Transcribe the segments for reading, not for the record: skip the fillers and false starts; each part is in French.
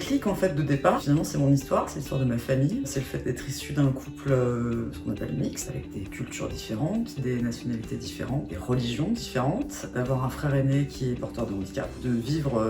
déclic en fait de départ, finalement c'est mon histoire, c'est l'histoire de ma famille. C'est le fait d'être issu d'un couple, ce qu'on appelle mixte, avec des cultures différentes, des nationalités différentes, des religions différentes, d'avoir un frère aîné qui est porteur de handicap, de vivre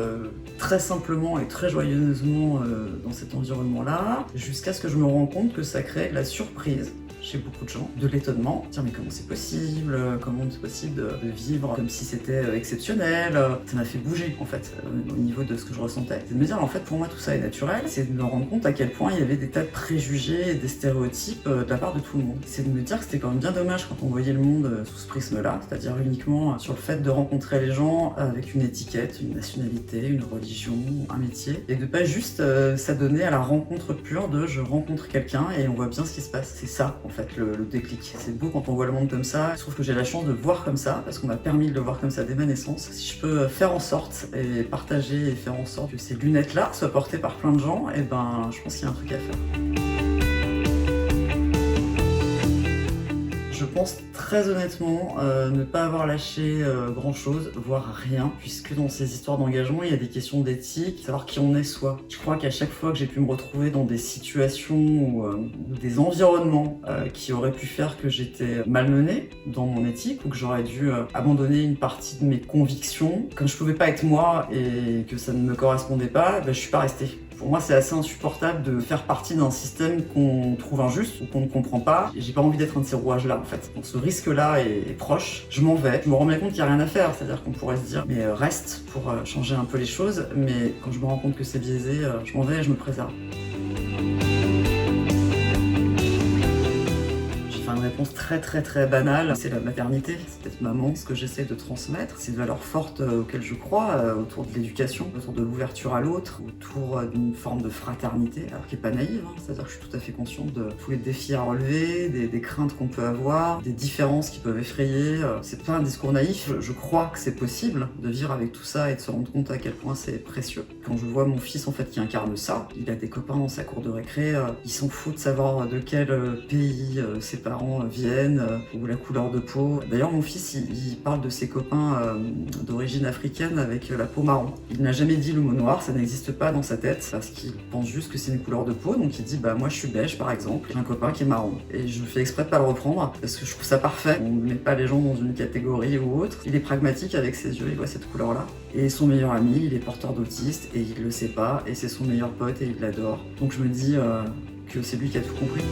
très simplement et très joyeusement dans cet environnement-là, jusqu'à ce que je me rende compte que ça crée de la surprise chez beaucoup de gens, de l'étonnement, dire mais comment c'est possible, de vivre comme si c'était exceptionnel. Ça m'a fait bouger en fait au niveau de ce que je ressentais. C'est de me dire en fait pour moi tout ça est naturel, c'est de me rendre compte à quel point il y avait des tas de préjugés et des stéréotypes de la part de tout le monde. C'est de me dire que c'était quand même bien dommage quand on voyait le monde sous ce prisme-là, c'est-à-dire uniquement sur le fait de rencontrer les gens avec une étiquette, une nationalité, une religion, un métier, et de pas juste s'adonner à la rencontre pure de je rencontre quelqu'un et on voit bien ce qui se passe. C'est ça en fait le déclic. C'est beau quand on voit le monde comme ça. Je trouve que j'ai la chance de le voir comme ça parce qu'on m'a permis de le voir comme ça dès ma naissance. Si je peux faire en sorte et partager et faire en sorte que ces lunettes-là soient portées par plein de gens, et ben je pense qu'il y a un truc à faire. Je pense très honnêtement ne pas avoir lâché grand chose, voire rien, puisque dans ces histoires d'engagement, il y a des questions d'éthique, savoir qui on est soi. Je crois qu'à chaque fois que j'ai pu me retrouver dans des situations ou des environnements qui auraient pu faire que j'étais malmenée dans mon éthique, ou que j'aurais dû abandonner une partie de mes convictions, comme je pouvais pas être moi et que ça ne me correspondait pas, ben, je suis pas restée. Pour moi, c'est assez insupportable de faire partie d'un système qu'on trouve injuste ou qu'on ne comprend pas. J'ai pas envie d'être un de ces rouages-là, en fait. Donc ce risque-là est proche. Je m'en vais. Je me rends bien compte qu'il n'y a rien à faire. C'est-à-dire qu'on pourrait se dire, mais reste pour changer un peu les choses. Mais quand je me rends compte que c'est biaisé, je m'en vais et je me préserve. Une réponse très banale, c'est la maternité, c'est peut-être maman. Ce que j'essaie de transmettre, c'est des valeurs fortes auxquelles je crois, autour de l'éducation, autour de l'ouverture à l'autre, autour d'une forme de fraternité, alors qui est pas naïve, hein. C'est-à-dire que je suis tout à fait consciente de tous les défis à relever, des craintes qu'on peut avoir, des différences qui peuvent effrayer. C'est pas un discours naïf, je crois que c'est possible de vivre avec tout ça et de se rendre compte à quel point c'est précieux. Quand je vois mon fils en fait qui incarne ça, il a des copains dans sa cour de récré, il s'en fout de savoir de quel pays ses parents viennent ou la couleur de peau. D'ailleurs mon fils il parle de ses copains d'origine africaine avec la peau marron. Il n'a jamais dit le mot noir, ça n'existe pas dans sa tête parce qu'il pense juste que c'est une couleur de peau, donc il dit bah moi je suis beige par exemple, j'ai un copain qui est marron. Et je fais exprès de pas le reprendre parce que je trouve ça parfait. On ne met pas les gens dans une catégorie ou autre. Il est pragmatique avec ses yeux, il voit cette couleur là. Et son meilleur ami, il est porteur d'autiste et il le sait pas et c'est son meilleur pote et il l'adore. Donc je me dis que c'est lui qui a tout compris.